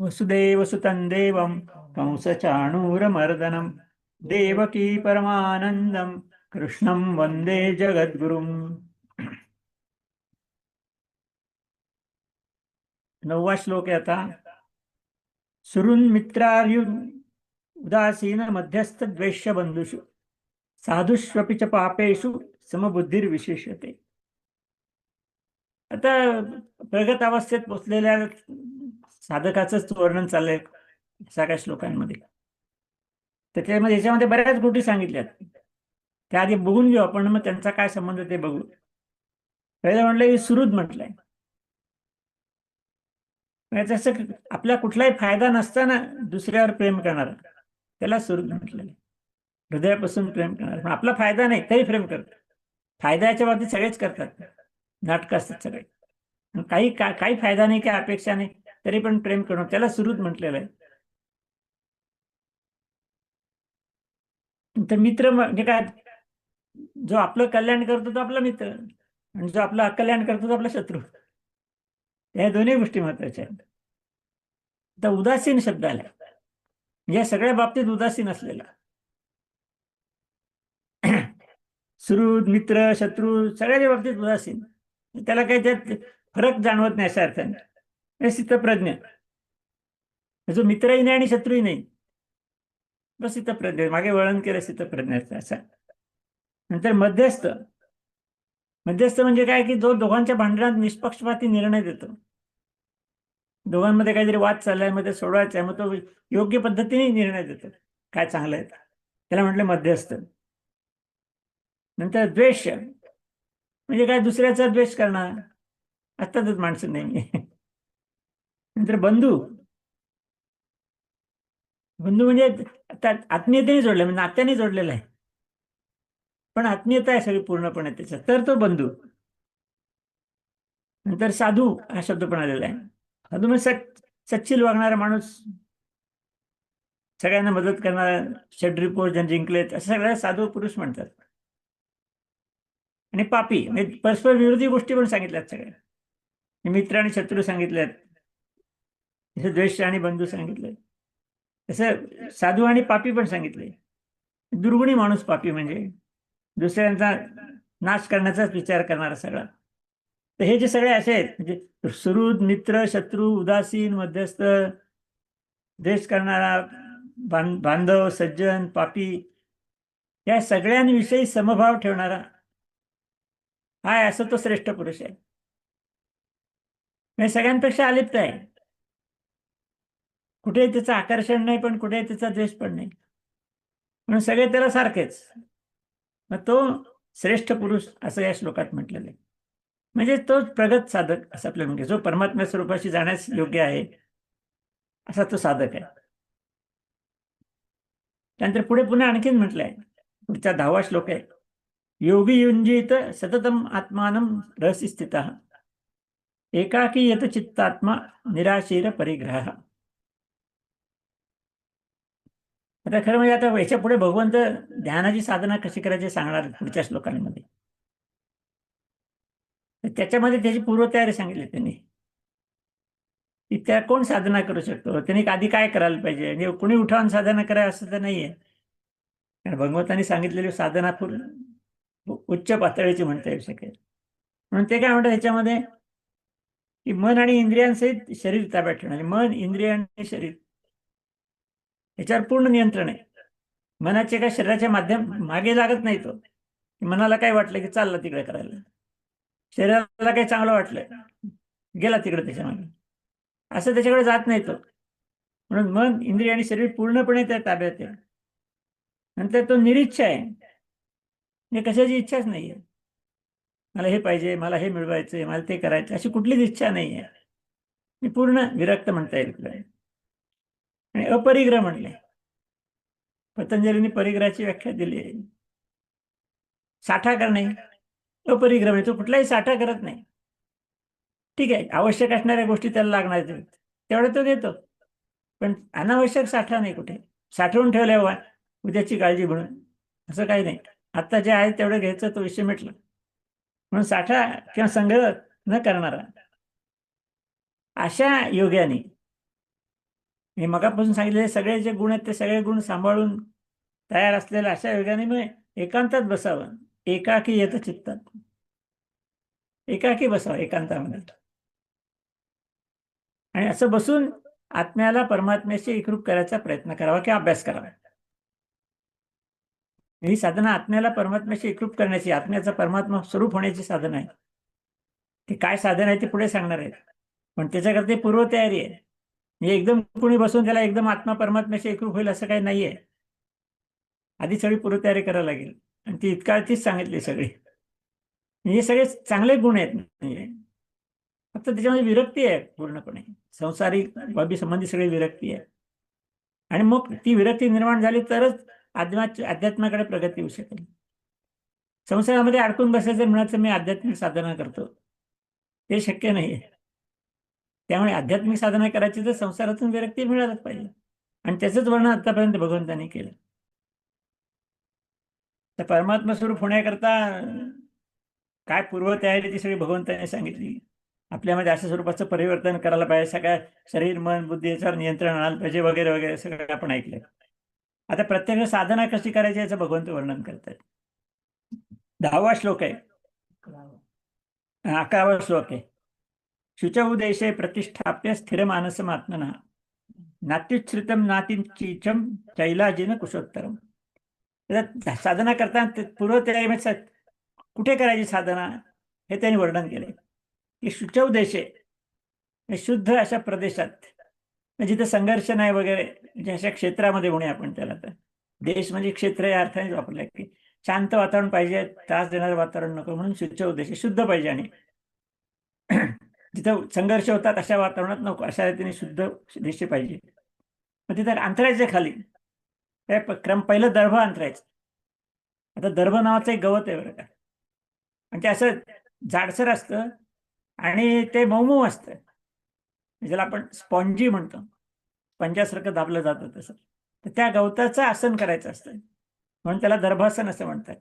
वसुदेवसुतं देवं कंसचाणूरमर्दनं देवकी परमानन्दं कृष्णं वन्दे जगद्गुरुम्. 9वा श्लोक आहे आता. सुहृन् मित्रार्युन् उदासीन मध्यस्थ द्वेष्य बंधुषु साधुष्वपि च पापेषु समबुद्धिर्विशेषते. आता प्रगत अवस्थेत पोचलेल्या साधकाचंच वर्णन चाललंय सगळ्या श्लोकांमध्ये. त्याच्यामध्ये याच्यामध्ये बऱ्याच गोष्टी सांगितल्यात. त्या आधी बघून घेऊ आपण, मग त्यांचा काय संबंध ते बघू. पहिलं म्हटलं की सुहृद म्हटलंय. म्हणजे जसं आपला कुठलाही फायदा नसताना दुसऱ्यावर प्रेम करणार त्याला सुहृद म्हटलेलं. हृदयापासून प्रेम करणार, पण आपला फायदा नाही तरी प्रेम करतात. फायद्याच्या बाबतीत सगळेच करतात, नाटकं असतात सगळे. काही फायदा नाही, काही अपेक्षा नाही, तरी पण प्रेम करणं त्याला सुहृद म्हटलेलं आहे. तर मित्र म्हणजे काय, जो आपलं कल्याण करतो तो आपला मित्र, आणि जो आपलं अकल्याण करतो तो आपला शत्रू. या दोन्ही गोष्टी महत्वाच्या आहेत. तर उदासीन शब्द आला, म्हणजे सगळ्या बाबतीत उदासीन असलेला. सुहृद, मित्र, शत्रू सगळ्याच्या बाबतीत उदासीन. त्याला काही त्यात फरक जाणवत नाही अशा अर्थाने. हे स्थितप्रज्ञ, जो मित्रही नाही आणि शत्रूही नाही, बस स्थितप्रज्ञ. मागे वळण केलं स्थितप्रज्ञाचं असं. नंतर मध्यस्थ. मध्यस्थ म्हणजे काय की जो दोघांच्या भांडणात निष्पक्षपाती निर्णय देतो. दोघांमध्ये काहीतरी वाद चाललाय, मध्ये सोडवायचा आहे, मग तो योग्य पद्धतीने निर्णय देतो काय चांगलं आहे, त्याला म्हटलं मध्यस्थ. नंतर द्वेष म्हणजे काय, दुसऱ्याचा द्वेष करणार असतातच माणसं नेहमी. नंतर बंधू. बंधू म्हणजे आता आत्मीयतेने जोडले, म्हणजे नात्याने जोडलेला आहे, पण आत्मीयता आहे सगळी पूर्णपणे त्याच्यात, तर तो बंधू. नंतर साधू हा शब्द पण आलेला आहे. साधू म्हणजे सच्चिल वागणारा माणूस, सगळ्यांना मदत करणारा, षड्रिपू ज्यांनी जिंकलेत असं सगळ्या साधू पुरुष म्हणतात. आणि पापी म्हणजे परस्पर विरोधी गोष्टी पण सांगितल्यात सगळ्या. मित्र आणि शत्रू सांगितल्यात, जसं द्वेष आणि बंधू सांगितले, तसं साधू आणि पापी पण सांगितले. दुर्गुणी माणूस पापी म्हणजे दुसऱ्यांचा नाश करण्याचाच विचार करणारा सगळा. तर हे जे सगळे असे आहेत, म्हणजे सुहृद, मित्र, शत्रू, उदासीन, मध्यस्थ, द्वेष करणारा, बांधव, सज्जन, पापी, या सगळ्यांविषयी समभाव ठेवणारा हा असं तो श्रेष्ठ पुरुष आहे. म्हणजे सगळ्यांपेक्षा अलिप्त आहे. कुठेही त्याचं आकर्षण नाही, पण कुठेही त्याचा द्वेष पण नाही, म्हणून सगळे त्याला सारखेच. मग तो श्रेष्ठ पुरुष असं या श्लोकात म्हटलेलं आहे. म्हणजे तो प्रगत साधक असं आपल्याला म्हणजे, जो परमात्म्या स्वरूपाशी जाण्यास योग्य आहे असा तो साधक आहे. त्यानंतर पुढे पुन्हा आणखीन म्हटलंय, पुढचा 10वा श्लोक आहे. योगी युंजित सततम आत्मानं रहसी स्थितः एकाकी यत चित्तात्मा निराशीर परिग्रह. आता खरं म्हणजे आता याच्या पुढे भगवंत ध्यानाची साधना कशी करायची सांगणार पुढच्या श्लोकांमध्ये. त्याच्यामध्ये त्याची पूर्वतयारी सांगितली त्यांनी, की त्या कोण साधना करू शकतो, त्यांनी आधी काय करायला पाहिजे. म्हणजे कुणी उठावून साधना करा असं तर नाहीये, कारण भगवंतांनी सांगितलेली साधना उच्च पातळीची म्हणता येऊ शकेल. म्हणून ते काय म्हणतात ह्याच्यामध्ये, की मन आणि इंद्रियांसहित शरीर ताब्यात ठेवणे. मन, इंद्रिय आणि शरीर याच्यावर पूर्ण नियंत्रण आहे. मनाचे काय शरीराच्या माध्यम मागे लागत नाही तो. मनाला काय वाटलं की चाललं तिकडे करायला, शरीराला काही चांगलं वाटलं गेला तिकडे त्याच्या मागे, असं त्याच्याकडे जात नाही तो. म्हणून मन, इंद्रिय आणि शरीर पूर्णपणे त्या ताब्यात आहे. नंतर तो निरीच्छा आहे, म्हणजे कशाची इच्छाच नाहीये. मला हे पाहिजे, मला हे मिळवायचंय, मला ते करायचं, अशी कुठलीच इच्छा नाहीये. मी पूर्ण विरक्त म्हणता येईल. आणि अपरिग्रह म्हणले, पतंजलीने परिग्रहाची व्याख्या दिली आहे. साठा करणे अपरिग्रह म्हणजे तो कुठलाही साठा करत नाही. ठीक आहे, आवश्यक असणाऱ्या गोष्टी त्याला लागणार तेवढं तो घेतो, पण अनावश्यक साठा नाही कुठे. साठवून ठेवल्या उद्याची काळजी म्हणून असं काही नाही. आता जे आहे तेवढं घ्यायचं, तो विषय मिटला. म्हणून साठा किंवा संग्रह न करणारा अशा योग्याने हे मगापासून सांगितलेले सगळे जे गुण आहेत ते सगळे गुण सांभाळून तयार असलेल्या अशा योगाने मग एकांतात बसावं. एकाकी येत चित्तात, एकाकी बसावं एकांतामध्ये. आणि असं बसून आत्म्याला परमात्म्याशी एकरूप करायचा प्रयत्न करावा किंवा अभ्यास करावा. ही साधना आत्म्याला परमात्म्याशी एकरूप करण्याची, आत्म्याचा परमात्मा स्वरूप होण्याची साधना आहे. ती काय साधन आहे ते पुढे सांगणार आहेत, पण त्याच्याकरता पूर्वतयारी आहे. म्हणजे एकदम कुणी बसून त्याला एकदम आत्मा परमात्म्याशी एकरूप होईल असं काही नाहीये. आधी सगळी पूर्वतयारी करावी लागेल, आणि ती इतकाळचीच सांगितली सगळी. हे सगळे चांगले गुण आहेत. म्हणजे फक्त त्याच्यामध्ये विरक्ती आहे पूर्णपणे, संसारिक बाबी संबंधी सगळी विरक्ती आहे. आणि मग ती विरक्ती निर्माण झाली तरच अध्यात्माकडे प्रगती होऊ शकेल. संसारामध्ये अडकून बसायचं म्हणायचं मी आध्यात्मिक साधना करतो, ते शक्य नाही. त्यामुळे आध्यात्मिक साधना करायची तर संसारातून विरक्ती मिळालच पाहिजे, आणि त्याचंच वर्णन आतापर्यंत भगवंतांनी केलं. तर परमात्मा स्वरूप होण्याकरता काय पूर्वतयारी ती सगळी भगवंतांनी सांगितली. आपल्यामध्ये अशा स्वरूपाचं परिवर्तन करायला पाहिजे, सगळ्या शरीर मन बुद्धी याच्यावर नियंत्रण आणायला पाहिजे वगैरे वगैरे सगळं आपण ऐकलं. आता प्रत्यक्ष साधना कशी करायची याचं भगवंत वर्णन करतात. 10वा श्लोक आहे, 11वा श्लोक आहे. शुचौ देशे प्रतिष्ठाप्य स्थिर मानसम आत्मना नात्युच्छ्रितम नातिचीचम चैलाजिन कुशोत्तरम. साधना करताना पूर्वतयारी कुठे करायची साधना हे त्यांनी वर्णन केले की शुचौ देशे, शुद्ध अशा प्रदेशात, जिथे संघर्ष नाही वगैरे, म्हणजे अशा क्षेत्रामध्ये होणे आपण त्याला. तर देश म्हणजे क्षेत्र या अर्थाने वापरलं की शांत वातावरण पाहिजे, त्रास देणारं वातावरण नको, म्हणून शुचौ देशे शुद्ध पाहिजे. आणि जिथं संघर्ष होतात अशा वातावरणात नको, अशा रीतीने शुद्ध देश पाहिजे. मग तिथं अंतरायचे खाली काय क्रम, पहिलं दर्भ अंतरायचं. आता दर्भ नावाचं एक गवत आहे बरं का, आणि ते असं जाडसर असतं आणि ते मऊ असतं, ज्याला आपण स्पॉन्जी म्हणतो, पंजासारखं दाबलं जातं तसं. तर त्या गवताचं आसन करायचं असतं, म्हणून त्याला दर्भासन असं म्हणतात.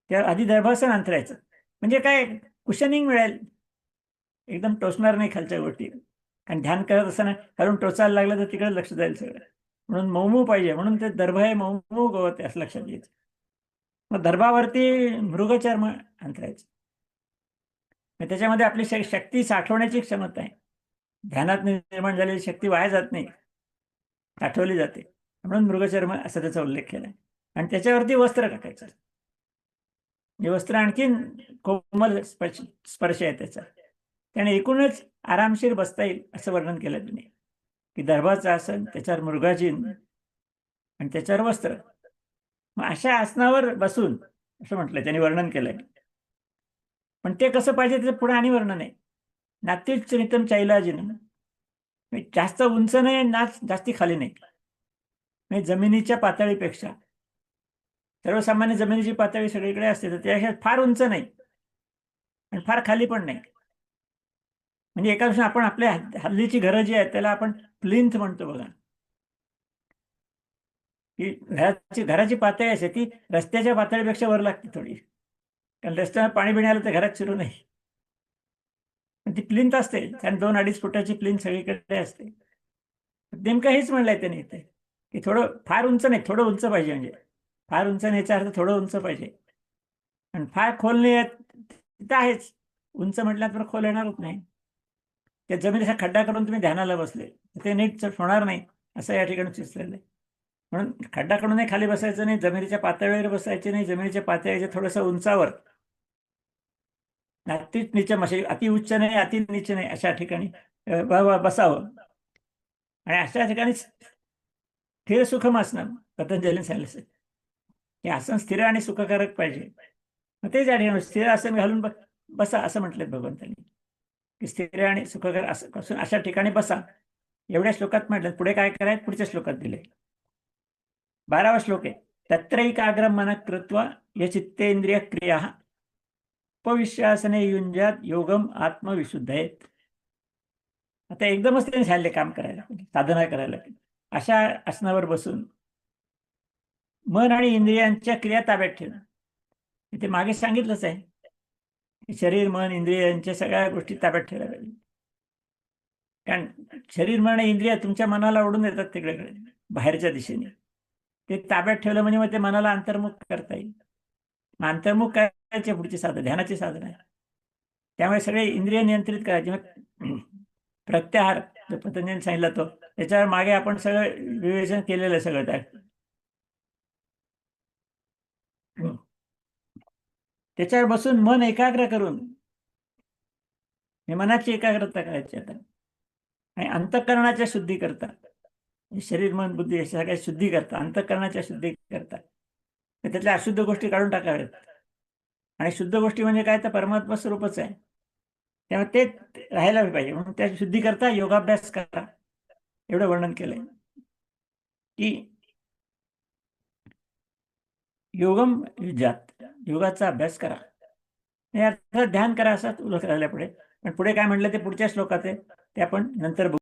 त्या आधी दर्भासन अंतरायचं, म्हणजे काय कुशनिंग मिळेल, एकदम टोचणार नाही खालच्या गोष्टी. कारण ध्यान करत असताना खालून टोचायला लागलं तर तिकडे लक्ष जाईल सगळं, म्हणून मऊ पाहिजे. म्हणून ते दर्भ हे मऊ गवत आहे असं लक्षात घ्यायचं. मग दर्भावरती मृगचर्म अंतरायचं, त्याच्यामध्ये आपली शक्ती साठवण्याची क्षमता आहे. ध्यानात निर्माण झालेली शक्ती वाया जात नाही, साठवली जाते, म्हणून मृगचर्म असा त्याचा उल्लेख केलाय. आणि त्याच्यावरती वस्त्र टाकायचं, हे वस्त्र आणखीन कोमल स्पर्श आहे त्याचा, त्याने एकूणच आरामशीर बसता येईल असं वर्णन केलं त्यांनी. की दर्भाचं आसन, त्याच्यावर मृगाजीन, आणि त्याच्यावर वस्त्र. मग अशा आसनावर बसून असं म्हटलं त्यांनी, वर्णन केलंय. पण ते कसं पाहिजे त्याचं पुढे आणि वर्णन आहे. नात्युच्च नितम चैलाजिन, जास्त उंच नाही, नाच जास्ती खाली नाही, म्हणजे जमिनीच्या पातळीपेक्षा. सर्वसामान्य जमिनीची पातळी सगळीकडे असते, तर त्यापेक्षा फार उंच नाही आणि फार खाली पण नाही. म्हणजे एका दिवशी आपण आपल्या हल्लीची घरं जी आहेत त्याला आपण प्लिंथ म्हणतो बघा, की घराची पातळी असते ती रस्त्याच्या पातळीपेक्षा वर लागते थोडी, कारण रस्त्यावर पाणी बिणी आलं तर घरात शिरू नाही. ती प्लिंथ असते, कारण 2-2.5 फुटाची प्लिंथ सगळीकडे असते. नेमकं हेच म्हणलंय त्याने इथे, की थोडं फार उंच नाही, थोडं उंच पाहिजे. म्हणजे फार उंच न्यायचा अर्थ थोडं उंच पाहिजे, आणि फार खोल नाही तिथं आहेच. उंच म्हटल्यानंतर खोल येणारच नाही. त्या जमिनीचा खड्डा करून तुम्ही ध्यानाला बसले ते नीट होणार नाही, असं या ठिकाणी सुचलेलं आहे. म्हणून खड्डा करूनही खाली बसायचं नाही, जमिनीच्या पातळीवर बसायचे नाही, जमिनीच्या पातळीच्या थोडंसं उंचावर, अति नीच म्हणजे अति उच्च नाही अति नीच नाही, अशा ठिकाणी बसावं. आणि अशा ठिकाणी स्थिर सुखम आसन पतंजलीने सांगितलं, हे आसन स्थिर आणि सुखकारक पाहिजे. मग तेच या ठिकाणी स्थिर आसन घालून बसा असं म्हटलंय भगवंतांनी, की स्थिर आणि सुखकर असं अशा ठिकाणी बसा. एवढ्या श्लोकात म्हटलं. पुढे काय करायचं पुढच्या श्लोकात दिले. 12वा श्लोक आहे. तत्रैकाग्रम मन कृत्वा यचित्तेंद्रिय क्रिया उपविश्वासने युंजात योगम आत्मविशुद्धयेत. आता एकदमच त्यांनी झाले काम करायला, साधना करायला. अशा आसनावर बसून मन आणि इंद्रियांच्या क्रिया ताब्यात ठेवणं. इथे मागे सांगितलंच आहे, शरीर मन इंद्रियांच्या सगळ्या गोष्टी ताब्यात ठेवायला पाहिजे. कारण शरीर मन इंद्रिय तुमच्या मनाला ओढून येतात तिकडे बाहेरच्या दिशेने. ते ताब्यात ठेवलं म्हणजे मग ते मनाला अंतर्मुख करता येईल. मग अंतर्मुख करायचे पुढची साधन, ध्यानाची साधन आहे. त्यामुळे सगळे इंद्रिय नियंत्रित करायचे. मग प्रत्याहार जो पतंजलीने सांगितला तो, त्याच्यावर मागे आपण सगळं विवेचन केलेलं आहे सगळं त्या. त्याच्यावर बसून मन एकाग्र करून मनाची एकाग्रता करायची आता. आणि अंतःकरणाच्या शुद्धी करता, शरीर मन बुद्धी अशा सगळ्या शुद्धी करता, अंतःकरणाच्या शुद्धी करता. त्यातल्या अशुद्ध गोष्टी काढून टाकाव्यात. आणि शुद्ध गोष्टी म्हणजे काय, तर परमात्मा स्वरूपच आहे. त्यामुळे ते राहायला पाहिजे. म्हणून त्या शुद्धी करता योगाभ्यास करा, एवढं वर्णन केलंय. की योगम युज्यात, योगाचा अभ्यास करा. अर्थात ध्यान करा, असा उल्लेख राहिला पुढे. पण पुढे काय म्हटलं ते पुढच्या श्लोकात आहे, ते आपण नंतर बघू.